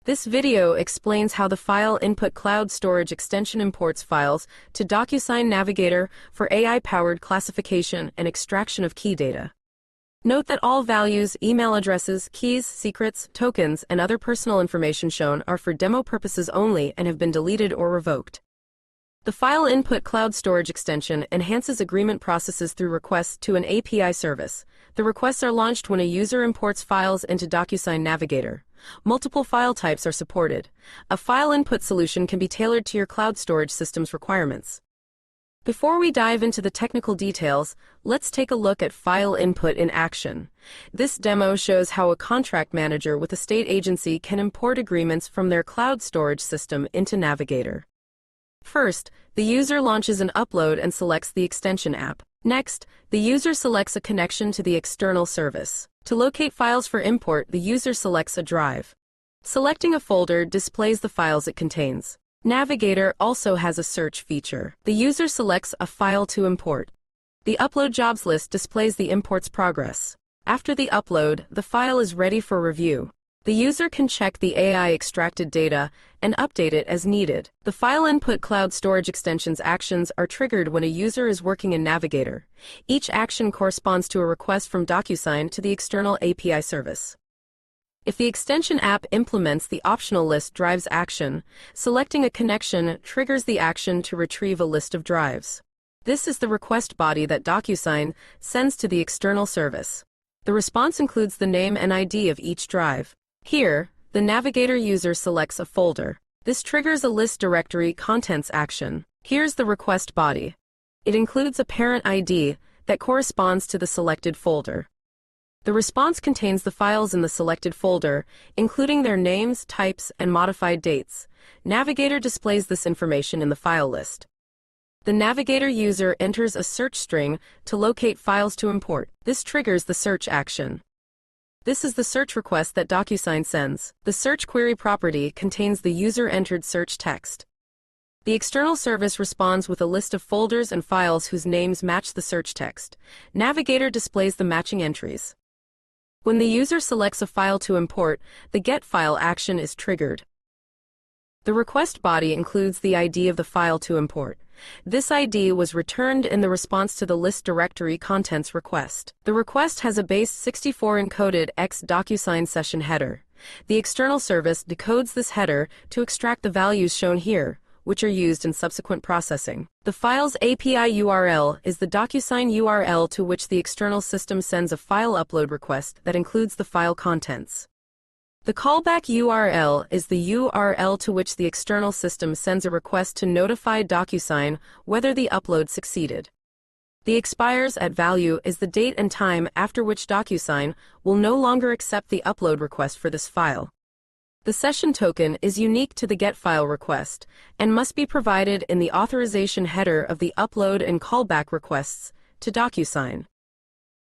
This video explains how the File Input Cloud Storage extension imports files to Docusign Navigator for AI-powered classification and extraction of key data. Note that all values, email addresses, keys, secrets, tokens, and other personal information shown are for demo purposes only and have been deleted or revoked. The File Input Cloud Storage extension enhances agreement processes through requests to an API service. The requests are launched when a user imports files into Docusign Navigator. Multiple file types are supported. A file input solution can be tailored to your cloud storage system's requirements. Before we dive into the technical details, let's take a look at file input in action. This demo shows how a contract manager with a state agency can import agreements from their cloud storage system into Navigator. First, the user launches an upload and selects the extension app. Next, the user selects a connection to the external service. To locate files for import, the user selects a drive. Selecting a folder displays the files it contains. Navigator also has a search feature. The user selects a file to import. The upload jobs list displays the import's progress. After the upload, the file is ready for review. The user can check the AI-extracted data and update it as needed. The File Input Cloud Storage extension's actions are triggered when a user is working in Navigator. Each action corresponds to a request from Docusign to the external API service. If the extension app implements the optional list drives action, selecting a connection triggers the action to retrieve a list of drives. This is the request body that Docusign sends to the external service. The response includes the name and ID of each drive. Here, the Navigator user selects a folder. This triggers a list directory contents action. Here's the request body. It includes a parent ID that corresponds to the selected folder. The response contains the files in the selected folder, including their names, types, and modified dates. Navigator displays this information in the file list. The Navigator user enters a search string to locate files to import. This triggers the search action. This is the search request that Docusign sends. The search query property contains the user-entered search text. The external service responds with a list of folders and files whose names match the search text. Navigator displays the matching entries. When the user selects a file to import, the Get File action is triggered. The request body includes the ID of the file to import. This ID was returned in the response to the list directory contents request. The request has a base 64 encoded X Docusign session header. The external service decodes this header to extract the values shown here, which are used in subsequent processing. The file's API URL is the Docusign URL to which the external system sends a file upload request that includes the file contents. The callback URL is the URL to which the external system sends a request to notify Docusign whether the upload succeeded. The expires at value is the date and time after which Docusign will no longer accept the upload request for this file. The session token is unique to the Get File request and must be provided in the authorization header of the upload and callback requests to Docusign.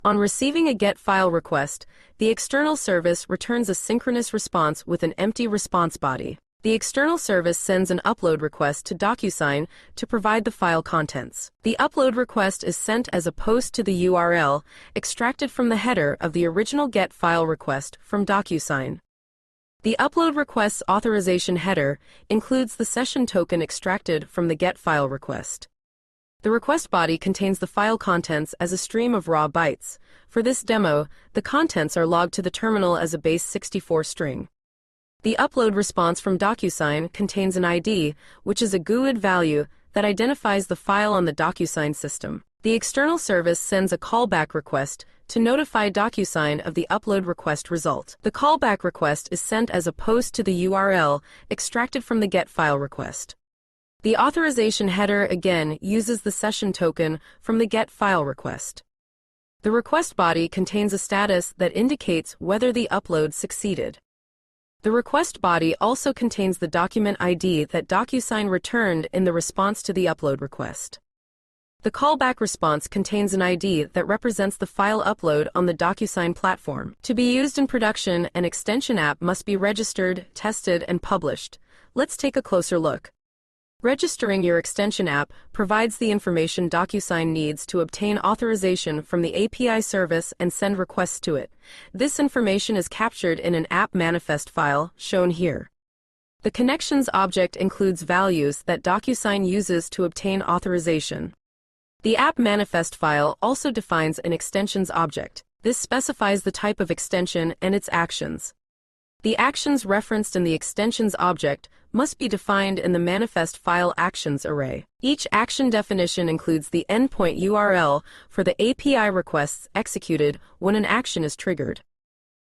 On receiving a Get File request, the external service returns a synchronous response with an empty response body. The external service sends an upload request to Docusign to provide the file contents. The upload request is sent as a post to the URL extracted from the header of the original Get File request from Docusign. The upload request's authorization header includes the session token extracted from the Get File request. The request body contains the file contents as a stream of raw bytes. For this demo, the contents are logged to the terminal as a base 64 string. The upload response from Docusign contains an ID, which is a GUID value that identifies the file on the Docusign system. The external service sends a callback request to notify Docusign of the upload request result. The callback request is sent as a post to the URL extracted from the Get File request. The authorization header again uses the session token from the Get File request. The request body contains a status that indicates whether the upload succeeded. The request body also contains the document ID that Docusign returned in the response to the upload request. The callback response contains an ID that represents the file upload on the Docusign platform. To be used in production, an extension app must be registered, tested, and published. Let's take a closer look. Registering your extension app provides the information Docusign needs to obtain authorization from the API service and send requests to it. This information is captured in an app manifest file, shown here. The connections object includes values that Docusign uses to obtain authorization. The app manifest file also defines an extensions object. This specifies the type of extension and its actions. The actions referenced in the extensions object must be defined in the manifest file actions array. Each action definition includes the endpoint URL for the API requests executed when an action is triggered.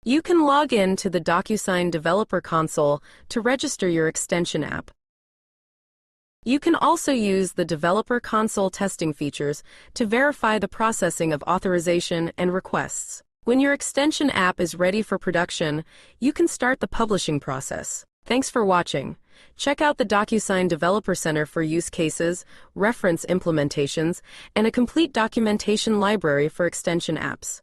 You can log in to the Docusign Developer Console to register your extension app. You can also use the Developer Console testing features to verify the processing of authorization and requests. When your extension app is ready for production, you can start the publishing process. Thanks for watching. Check out the Docusign Developer Center for use cases, reference implementations, and a complete documentation library for extension apps.